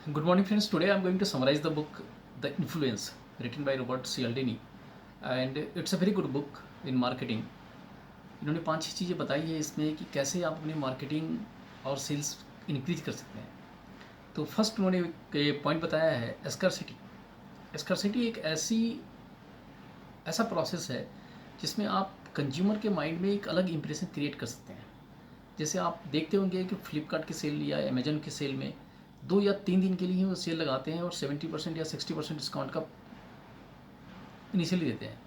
Good morning, friends. Today I'm going to summarize the book The Influence, written by Robert Cialdini, and it's a very good book in marketing. इन्होंने 5-6 चीज़ें बताई है इसमें कि कैसे आप अपनी मार्केटिंग और सेल्स इंक्रीज कर सकते हैं। तो फर्स्ट उन्होंने पॉइंट बताया है एस्कर्सिटी। एस्कर्सिटी एक ऐसा प्रोसेस है जिसमें आप कंज्यूमर के माइंड में एक अलग इंप्रेशन क्रिएट कर सकते हैं। जैसे आप देखते होंगे कि फ्लिपकार्ट की सेल या अमेजन की सेल में 2 या 3 दिन के लिए ही वो सेल लगाते हैं और 70% या 60% डिस्काउंट का इनिशियली देते हैं।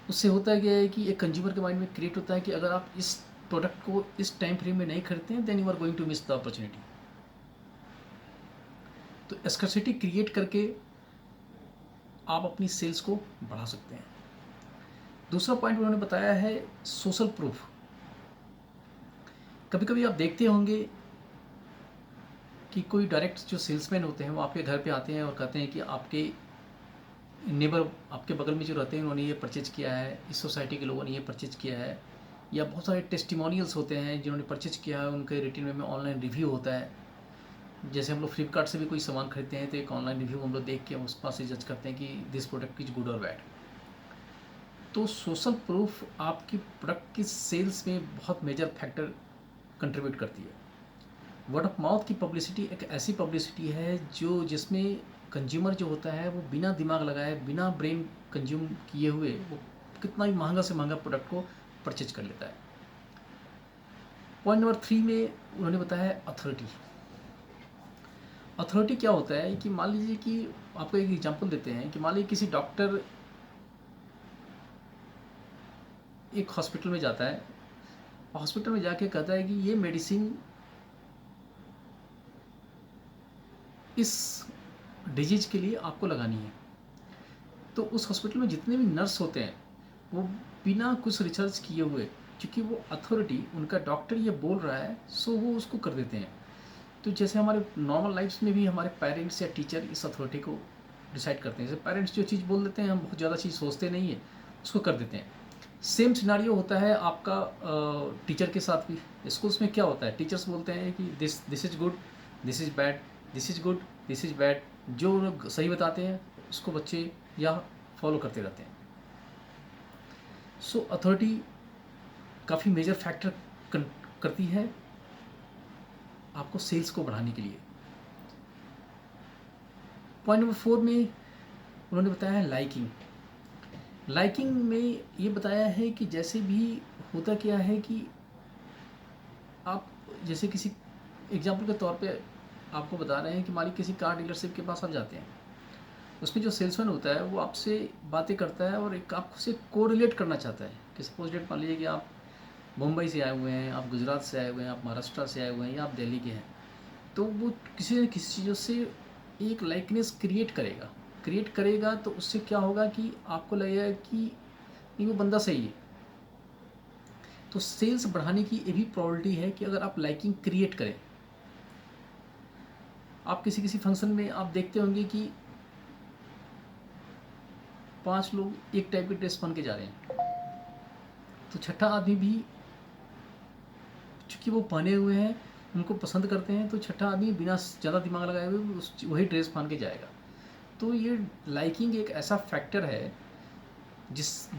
उससे होता क्या है कि एक कंज्यूमर के माइंड में क्रिएट होता है कि अगर आप इस प्रोडक्ट को इस टाइम फ्रेम में नहीं खरीदते हैं then you are going to miss the opportunity. तो स्कैर्सिटी क्रिएट करके आप अपनी सेल्स को बढ़ा सकते हैं। दूसरा पॉइंट उन्होंने बताया है सोशल प्रूफ। कभी कभी आप देखते होंगे कि कोई डायरेक्ट जो सेल्समैन होते हैं वो आपके घर पे आते हैं और कहते हैं कि आपके नेबर, आपके बगल में जो रहते हैं उन्होंने ये परचेज किया है, इस सोसाइटी के लोगों ने ये परचेज किया है, या बहुत सारे टेस्टिमोनियल्स होते हैं जिन्होंने परचेज किया है, उनके रिटर्न में ऑनलाइन रिव्यू होता है। जैसे हम लोग फ्लिपकार्ट से भी कोई सामान खरीदते हैं तो एक ऑनलाइन रिव्यू हम लोग देख के उस पास से जज करते हैं कि दिस प्रोडक्ट इज गुड और बैड। तो सोशल प्रूफ आपकी प्रोडक्ट की सेल्स में बहुत मेजर फैक्टर कंट्रीब्यूट करती है। वर्ड ऑफ माउथ की पब्लिसिटी एक ऐसी पब्लिसिटी है जिसमें कंज्यूमर जो होता है वो बिना दिमाग लगाए, बिना ब्रेन कंज्यूम किए हुए वो कितना भी महंगा से महंगा प्रोडक्ट को परचेज कर लेता है। पॉइंट नंबर 3 में उन्होंने बताया है अथॉरिटी। अथॉरिटी क्या होता है कि मान लीजिए कि आपको एक एग्जांपल देते हैं कि मान लीजिए किसी डॉक्टर एक हॉस्पिटल में जाता है, हॉस्पिटल में जाके कहता है कि ये मेडिसिन इस डिजीज के लिए आपको लगानी है। तो उस हॉस्पिटल में जितने भी नर्स होते हैं वो बिना कुछ रिसर्च किए हुए, क्योंकि वो अथॉरिटी, उनका डॉक्टर ये बोल रहा है सो वो उसको कर देते हैं। तो जैसे हमारे नॉर्मल लाइफ्स में भी हमारे पेरेंट्स या टीचर इस अथॉरिटी को डिसाइड करते हैं। जैसे पेरेंट्स जो चीज़ बोल देते हैं हम बहुत ज़्यादा चीज़ सोचते नहीं है, उसको कर देते हैं। सेम सिनारियो होता है आपका टीचर के साथ भी। स्कूल्स में क्या होता है, टीचर्स बोलते हैं कि this is good, this is bad, this is good, this is bad. जो लोग सही बताते हैं उसको बच्चे या फॉलो करते रहते हैं। सो अथॉरिटी काफ़ी मेजर फैक्टर करती है आपको सेल्स को बढ़ाने के लिए। पॉइंट नंबर 4 में उन्होंने बताया है लाइकिंग। लाइकिंग में ये बताया है कि जैसे भी होता क्या है कि आप जैसे किसी एग्जाम्पल के तौर पे आपको बता रहे हैं कि मान लीजिए किसी कार डीलरशिप के पास आप जाते हैं, उसमें जो सेल्समैन होता है वो आपसे बातें करता है और एक आपसे कोरिलेट करना चाहता है कि सपोज डेट मान लीजिए कि आप मुंबई से आए हुए हैं, आप गुजरात से आए हुए हैं, आप महाराष्ट्र से आए हुए हैं या आप दिल्ली के हैं। तो वो किसी न किसी चीज़ों से एक लाइकनेस क्रिएट करेगा तो उससे क्या होगा कि आपको लगेगा कि नहीं वो बंदा सही है। तो सेल्स बढ़ाने की ये भी प्रॉबिलिटी है कि अगर आप लाइकिंग क्रिएट करें। आप किसी फंक्शन में आप देखते होंगे कि 5 लोग एक टाइप की ड्रेस पहन के जा रहे हैं, तो छठा आदमी भी चूँकि वो पहने हुए हैं उनको पसंद करते हैं, तो छठा आदमी बिना ज़्यादा दिमाग लगाए हुए वही ड्रेस पहन के जाएगा। तो ये लाइकिंग एक ऐसा फैक्टर है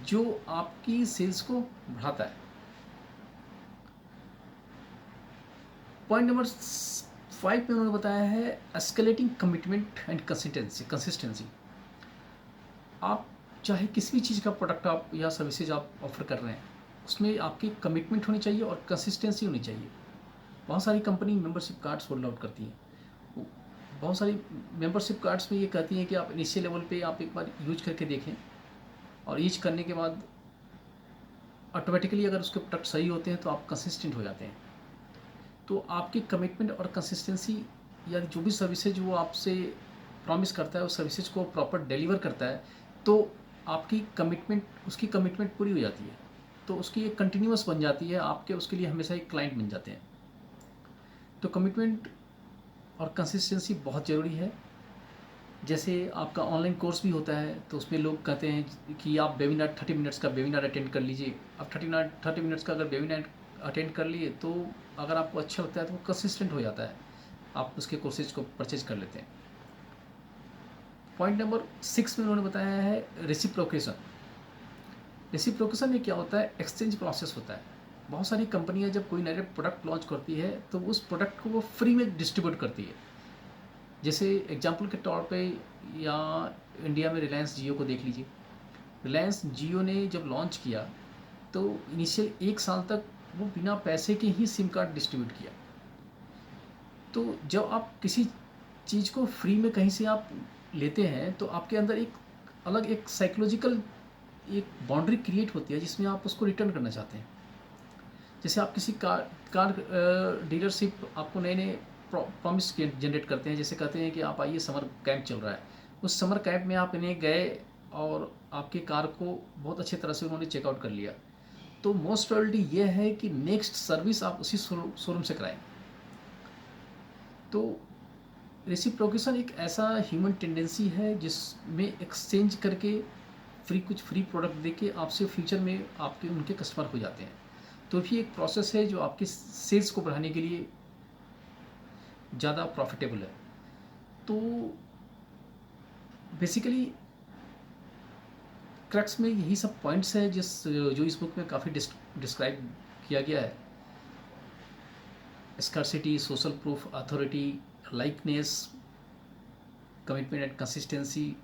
जो आपकी सेल्स को बढ़ाता है। पॉइंट नंबर 5 में उन्होंने बताया है एस्केलेटिंग कमिटमेंट एंड कंसिस्टेंसी। आप चाहे किसी भी चीज़ का प्रोडक्ट आप या सर्विसेज आप ऑफर कर रहे हैं, उसमें आपकी कमिटमेंट होनी चाहिए और कंसिस्टेंसी होनी चाहिए। बहुत सारी company membership cards hold out करती हैं। बहुत सारी मेंबरशिप कार्ड्स में ये कहती हैं कि आप इनिशियल लेवल पे आप एक बार यूज करके देखें और यूज करने के बाद ऑटोमेटिकली अगर उसके प्रोडक्ट सही होते हैं तो आप कंसिस्टेंट हो जाते हैं। तो आपकी कमिटमेंट और कंसिस्टेंसी या जो भी सर्विसेज वो आपसे प्रॉमिस करता है उस सर्विसेज को प्रॉपर डिलीवर करता है, तो आपकी उसकी कमिटमेंट पूरी हो जाती है। तो उसकी एक कंटिन्यूअस बन जाती है, आपके उसके लिए हमेशा एक क्लाइंट बन जाते हैं। तो कमिटमेंट और कंसिस्टेंसी बहुत ज़रूरी है। जैसे आपका ऑनलाइन कोर्स भी होता है तो उसमें लोग कहते हैं कि आप वेबिनार 30 मिनट्स का वेबिनार अटेंड कर लीजिए। अब 30 मिनट्स का अगर वेबिनार अटेंड कर लिए तो अगर आपको अच्छा लगता है तो वो कंसिस्टेंट हो जाता है। आप उसके कोर्सेज को परचेज कर लेते हैं। पॉइंट नंबर 6 में उन्होंने बताया है रेसिप्रोकेशन। रेसिप्रोकेशन में क्या होता है, एक्सचेंज प्रोसेस होता है। बहुत सारी कंपनियां जब कोई नया प्रोडक्ट लॉन्च करती है तो उस प्रोडक्ट को वो फ्री में डिस्ट्रीब्यूट करती है। जैसे एग्जांपल के तौर पे या इंडिया में रिलायंस जियो को देख लीजिए। रिलायंस जियो ने जब लॉन्च किया तो इनिशियल 1 साल तक वो बिना पैसे के ही सिम कार्ड डिस्ट्रीब्यूट किया। तो जब आप किसी चीज़ को फ्री में कहीं से आप लेते हैं तो आपके अंदर एक अलग एक साइकोलॉजिकल एक बाउंड्री क्रिएट होती है जिसमें आप उसको रिटर्न करना चाहते हैं। जैसे आप किसी कार डीलरशिप आपको नए नए प्रॉमिस जनरेट करते हैं। जैसे कहते हैं कि आप आइए, समर कैंप चल रहा है, उस समर कैंप में आप इन्हें गए और आपकी कार को बहुत अच्छी तरह से उन्होंने चेकआउट कर लिया, तो मोस्ट प्रोबेबिलिटी ये है कि नेक्स्ट सर्विस आप उसी शोरूम से कराएं। तो रेसिप्रोकेशन एक ऐसा ह्यूमन टेंडेंसी है जिसमें एक्सचेंज करके कुछ फ्री प्रोडक्ट देके आपसे फ्यूचर में आपके उनके कस्टमर हो जाते हैं। तो भी एक प्रोसेस है जो आपके सेल्स को बढ़ाने के लिए ज़्यादा प्रॉफिटेबल है। तो बेसिकली क्रक्स में यही सब पॉइंट्स है जो इस बुक में काफ़ी डिस्क्राइब किया गया है। Scarcity, social proof, authority, likeness, commitment and consistency,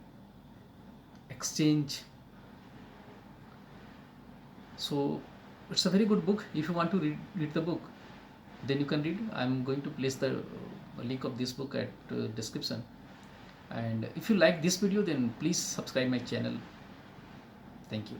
exchange. So it's a very good book. If you want to read the book, then you can read. I'm going to place the link of this book at description. And if you like this video, then please subscribe my channel. Thank you.